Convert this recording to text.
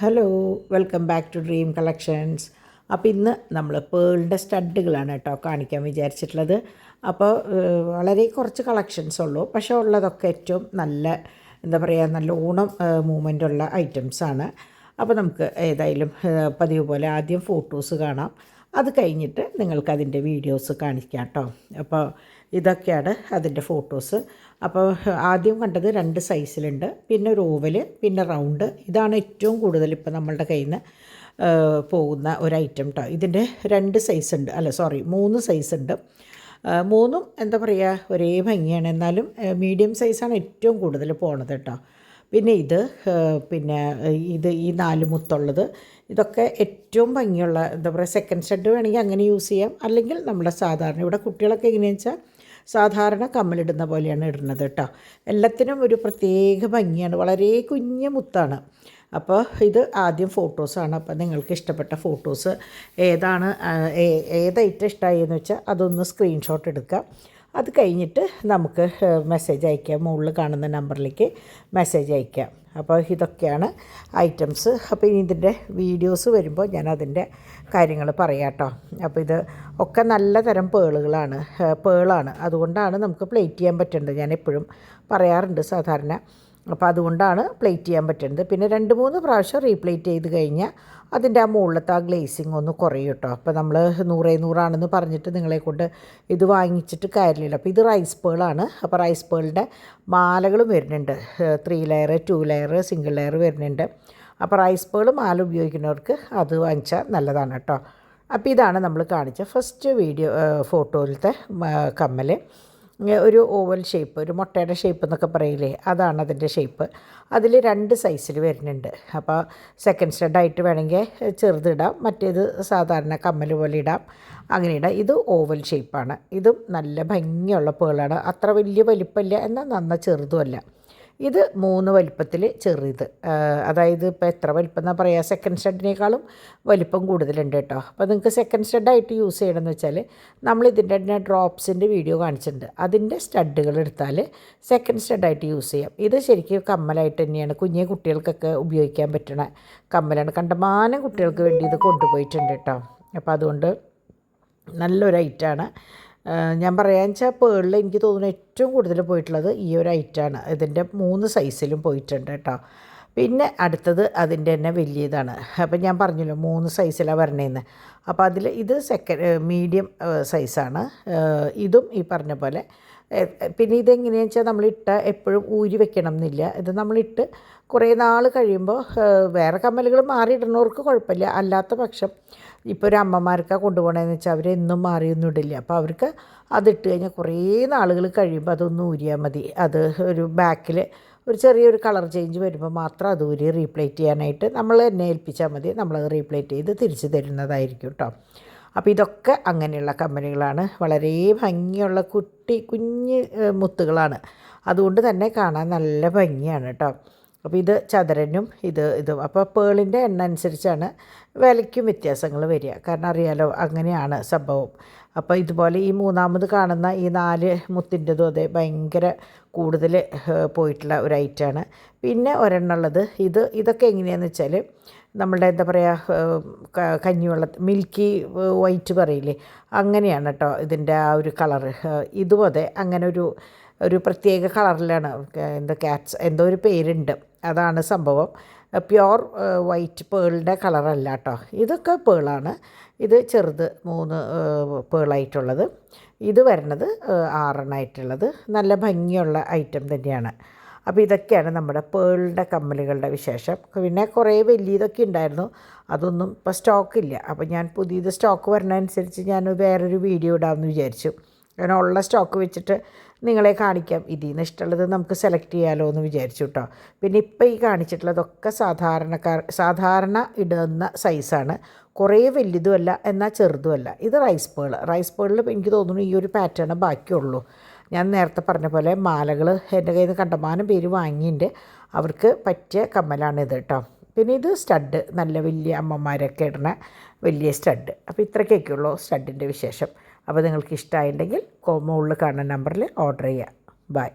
Hello, welcome back to dream collections. അപ്പോൾ ഇന്ന് നമ്മൾ പേളിൻ്റെ സ്റ്റഡുകളാണ് കേട്ടോ കാണിക്കാൻ വിചാരിച്ചിട്ടുള്ളത്. അപ്പോൾ വളരെ കുറച്ച് കളക്ഷൻസ് ഉള്ളൂ, പക്ഷേ ഉള്ളതൊക്കെ ഏറ്റവും നല്ല എന്താ പറയുക നല്ലോണം മൂവ്മെൻ്റുള്ള ഐറ്റംസാണ്. അപ്പോൾ നമുക്ക് ഏതായാലും പതിവ് പോലെ ആദ്യം ഫോട്ടോസ് കാണാം, അത് കഴിഞ്ഞിട്ട് നിങ്ങൾക്കതിൻ്റെ വീഡിയോസ് കാണിക്കാം കേട്ടോ. അപ്പോൾ ഇതൊക്കെയാണ് അതിൻ്റെ ഫോട്ടോസ്. അപ്പോൾ ആദ്യം കണ്ടത് 2 സൈസിലുണ്ട്, പിന്നെ ഒരു ഓവൽ, പിന്നെ റൗണ്ട്. ഇതാണ് ഏറ്റവും കൂടുതൽ ഇപ്പോൾ നമ്മളുടെ കയ്യിൽ നിന്ന് പോകുന്ന ഒരു ഐറ്റം കേട്ടോ. ഇതിൻ്റെ 2 സൈസ് ഉണ്ട്, 3 സൈസ് ഉണ്ട്. മൂന്നും എന്താ പറയുക ഒരേ ഭംഗിയാണ്, എന്നാലും മീഡിയം സൈസാണ് ഏറ്റവും കൂടുതൽ പോണത് കേട്ടോ. പിന്നെ ഇത് ഈ 4 മുത്തുള്ളത്, ഇതൊക്കെ ഏറ്റവും ഭംഗിയുള്ള എന്താ പറയുക സെക്കൻഡ് സ്റ്റഡ് വേണമെങ്കിൽ അങ്ങനെ യൂസ് ചെയ്യാം, അല്ലെങ്കിൽ നമ്മുടെ സാധാരണ ഇവിടെ കുട്ടികളൊക്കെ എങ്ങനെയാണെന്ന് വെച്ചാൽ സാധാരണ കമ്മലിടുന്ന പോലെയാണ് ഇടുന്നത് കേട്ടോ. എല്ലാത്തിനും ഒരു പ്രത്യേക ഭംഗിയാണ്, വളരെ കുഞ്ഞു മുത്താണ്. അപ്പോൾ ഇത് ആദ്യം ഫോട്ടോസാണ്. അപ്പോൾ നിങ്ങൾക്ക് ഇഷ്ടപ്പെട്ട ഫോട്ടോസ് ഏതാണ്, ഏത് ഐറ്റം ഇഷ്ടമായി എന്ന് വെച്ചാൽ അതൊന്ന് സ്ക്രീൻഷോട്ട് എടുക്കാം. അത് കഴിഞ്ഞിട്ട് നമുക്ക് മെസ്സേജ് അയക്കാം, മുകളിൽ കാണുന്ന നമ്പറിലേക്ക് മെസ്സേജ് അയക്കാം. അപ്പോൾ ഇതൊക്കെയാണ് ഐറ്റംസ്. അപ്പോൾ ഇനി ഇതിൻ്റെ വീഡിയോസ് വരുമ്പോൾ ഞാൻ അതിൻ്റെ കാര്യങ്ങൾ പറയാം കേട്ടോ. അപ്പോൾ ഇത് ഒക്കെ നല്ല തരം പേളാണ്, അതുകൊണ്ടാണ് നമുക്ക് പ്ലേറ്റ് ചെയ്യാൻ പറ്റുന്നത്. ഞാൻ എപ്പോഴും പറയാറുണ്ട് സാധാരണ. അപ്പോൾ അതുകൊണ്ടാണ് പ്ലേറ്റ് ചെയ്യാൻ പറ്റുന്നത്. പിന്നെ 2-3 പ്രാവശ്യം റീപ്ലേറ്റ് ചെയ്ത് കഴിഞ്ഞാൽ അതിൻ്റെ ആ മുകളിലത്തെ ആ ഗ്ലേസിങ് ഒന്ന് കുറയും കേട്ടോ. അപ്പോൾ നമ്മൾ 100 പറഞ്ഞിട്ട് നിങ്ങളെ കൊണ്ട് ഇത് വാങ്ങിച്ചിട്ട് കാര്യമില്ല. അപ്പോൾ ഇത് റൈസ് പേളാണ്. അപ്പോൾ റൈസ് പേളിൻ്റെ മാലകളും വരുന്നുണ്ട്, 3 ലെയർ, 2 ലെയർ, സിംഗിൾ ലെയർ വരുന്നുണ്ട്. അപ്പോൾ റൈസ് പേൾ മാല ഉപയോഗിക്കുന്നവർക്ക് അത് വാങ്ങിച്ചാൽ നല്ലതാണ് കേട്ടോ. അപ്പോൾ ഇതാണ് നമ്മൾ കാണിച്ച ഫസ്റ്റ് ഫോട്ടോയിലത്തെ കമ്മൽ. ഒരു ഓവൽ ഷേപ്പ്, ഒരു മുട്ടയുടെ ഷേപ്പ് എന്നൊക്കെ പറയില്ലേ, അതാണ് അതിൻ്റെ ഷേപ്പ്. അതിൽ 2 സൈസിൽ വരുന്നുണ്ട്. അപ്പോൾ സെക്കൻഡ് സ്റ്റഡായിട്ട് വേണമെങ്കിൽ ചെറുതിടാം, മറ്റേത് സാധാരണ കമ്മൽ പോലെ ഇടാം, അങ്ങനെ ഇടാം. ഇത് ഓവൽ ഷേപ്പാണ്. ഇതും നല്ല ഭംഗിയുള്ള പേളാണ്. അത്ര വലിയ വലിപ്പമില്ല, എന്നാൽ നന്ന ചെറുതുമല്ല. ഇത് 3 വലിപ്പത്തിൽ ചെറുത്, അതായത് ഇപ്പോൾ എത്ര വലിപ്പം എന്നാ പറയുക, സെക്കൻഡ് സ്റ്റഡിനേക്കാളും വലിപ്പം കൂടുതലുണ്ട് കേട്ടോ. അപ്പോൾ നിങ്ങൾക്ക് സെക്കൻഡ് സ്റ്റഡായിട്ട് യൂസ് ചെയ്യണമെന്ന് വെച്ചാൽ നമ്മളിതിൻ്റെ തന്നെ ഡ്രോപ്സിൻ്റെ വീഡിയോ കാണിച്ചിട്ടുണ്ട്, അതിൻ്റെ സ്റ്റഡുകൾ എടുത്താൽ സെക്കൻഡ് സ്റ്റഡായിട്ട് യൂസ് ചെയ്യാം. ഇത് ശരിക്കും കമ്മലായിട്ട് തന്നെയാണ്, കുഞ്ഞു കുട്ടികൾക്കൊക്കെ ഉപയോഗിക്കാൻ പറ്റുന്ന കമ്മലാണ്. കണ്ടമാനം കുട്ടികൾക്ക് വേണ്ടി ഇത് കൊണ്ടുപോയിട്ടുണ്ട് കേട്ടോ. അപ്പോൾ അതുകൊണ്ട് നല്ലൊരു ഐറ്റമാണ്. ഞാൻ പറയാന്ന് വെച്ചാൽ പേളിൽ എനിക്ക് തോന്നുന്നു ഏറ്റവും കൂടുതൽ പോയിട്ടുള്ളത് ഈ ഒരു ഐറ്റമാണ്. ഇതിൻ്റെ 3 സൈസിലും പോയിട്ടുണ്ട് കേട്ടോ. പിന്നെ അടുത്തത് അതിൻ്റെ തന്നെ വലിയതാണ്. അപ്പം ഞാൻ പറഞ്ഞല്ലോ 3 സൈസിലാണ് വരണേന്ന്. അപ്പോൾ അതിൽ ഇത് മീഡിയം സൈസാണ്. ഇതും ഈ പറഞ്ഞ പോലെ. പിന്നെ ഇതെങ്ങനെയാണെന്ന് വെച്ചാൽ നമ്മളിട്ട എപ്പോഴും ഊരി വെക്കണം എന്നില്ല. ഇത് നമ്മളിട്ട് കുറേ നാൾ കഴിയുമ്പോൾ വേറെ കമ്മലുകൾ മാറിയിടുന്നവർക്ക് കുഴപ്പമില്ല. അല്ലാത്ത പക്ഷം ഇപ്പോൾ ഒരു അമ്മമാർക്കാണ് കൊണ്ടുപോകണമെന്ന് വെച്ചാൽ അവരെന്നും മാറിയൊന്നും ഇടില്ല. അപ്പോൾ അവർക്ക് അതിട്ട് കഴിഞ്ഞാൽ കുറേ നാളുകൾ കഴിയുമ്പോൾ അതൊന്ന് ഊരിയാൽ മതി. അത് ഒരു ബാക്കിൽ ഒരു ചെറിയൊരു കളർ ചേഞ്ച് വരുമ്പോൾ മാത്രം അത് ഊരി റീപ്ലേറ്റ് ചെയ്യാനായിട്ട് നമ്മൾ എന്നെ ഏൽപ്പിച്ചാൽ മതി. നമ്മളത് റീപ്ലേറ്റ് ചെയ്ത് തിരിച്ച് തരുന്നതായിരിക്കും കേട്ടോ. അപ്പോൾ ഇതൊക്കെ അങ്ങനെയുള്ള കമ്മലുകളാണ്. വളരെ ഭംഗിയുള്ള കുഞ്ഞ് മുത്തുകളാണ്, അതുകൊണ്ട് തന്നെ കാണാൻ നല്ല ഭംഗിയാണ് കേട്ടോ. അപ്പോൾ ഇത് ചതുരനും ഇതും. അപ്പോൾ പേളിൻ്റെ എണ്ണ അനുസരിച്ചാണ് വിലയ്ക്കും വ്യത്യാസങ്ങൾ വരിക, കാരണം അറിയാലോ അങ്ങനെയാണ് സംഭവം. അപ്പോൾ ഇതുപോലെ ഈ 3ാമത് കാണുന്ന ഈ 4 മുത്തിൻ്റെതും അതെ ഭയങ്കര കൂടുതൽ പോയിട്ടുള്ള ഒരു ഐറ്റമാണ്. പിന്നെ ഒരെണ്ണമുള്ളത് ഇതൊക്കെ എങ്ങനെയാണെന്ന് വെച്ചാൽ നമ്മളുടെ എന്താ പറയുക മിൽക്കി വൈറ്റ് പറയില്ലേ, അങ്ങനെയാണ് കേട്ടോ ഇതിൻ്റെ ആ ഒരു കളറ്. ഇതും അതെ അങ്ങനെ ഒരു പ്രത്യേക കളറിലാണ്, എന്തോ ഒരു പേരുണ്ട്, അതാണ് സംഭവം. പ്യുവർ വൈറ്റ് പേളിൻ്റെ കളറല്ല കേട്ടോ. ഇതൊക്കെ പേളാണ്. ഇത് ചെറുത് 3 പേളായിട്ടുള്ളത്, ഇത് വരുന്നത് 6 നല്ല ഭംഗിയുള്ള ഐറ്റം തന്നെയാണ്. അപ്പോൾ ഇതൊക്കെയാണ് നമ്മുടെ പേളിൻ്റെ കമ്മലുകളുടെ വിശേഷം. പിന്നെ കുറേ വലിയതൊക്കെ ഉണ്ടായിരുന്നു, അതൊന്നും ഇപ്പോൾ സ്റ്റോക്കില്ല. അപ്പോൾ ഞാൻ പുതിയത് സ്റ്റോക്ക് വരുന്നതനുസരിച്ച് ഞാൻ വേറൊരു വീഡിയോ ഇടാമെന്ന് വിചാരിച്ചു. അങ്ങനെ ഉള്ള സ്റ്റോക്ക് വെച്ചിട്ട് നിങ്ങളെ കാണിക്കാം. ഇതിൽ നിന്ന് ഇഷ്ടമുള്ളത് നമുക്ക് സെലക്ട് ചെയ്യാമല്ലോ എന്ന് വിചാരിച്ചു കേട്ടോ. പിന്നെ ഇപ്പോൾ ഈ കാണിച്ചിട്ടുള്ളതൊക്കെ സാധാരണ ഇടുന്ന സൈസാണ്. കുറേ വലുതുമല്ല എന്നാൽ ചെറുതുമല്ല. ഇത് റൈസ് പേളിൽ എനിക്ക് തോന്നുന്നു ഈ ഒരു പാറ്റേൺ ബാക്കിയുള്ളൂ. ഞാൻ നേരത്തെ പറഞ്ഞ പോലെ മാലകൾ എൻ്റെ കയ്യിൽ നിന്ന് കണ്ടമാനം പേര് വാങ്ങിയിട്ടുണ്ട്, അവർക്ക് പറ്റിയ കമ്മലാണിത് കേട്ടോ. പിന്നെ ഇത് സ്റ്റഡ്, നല്ല വലിയ അമ്മമാരൊക്കെ ഇടുന്ന വലിയ സ്റ്റഡ്. അപ്പോൾ ഇത്രയ്ക്കൊക്കെ ഉള്ളൂ സ്റ്റഡിൻ്റെ വിശേഷം. അപ്പോൾ നിങ്ങൾക്ക് ഇഷ്ടമായിട്ടുണ്ടെങ്കിൽ മുകളിൽ കാണുന്ന നമ്പറിൽ ഓർഡർ ചെയ്യുക. ബൈ.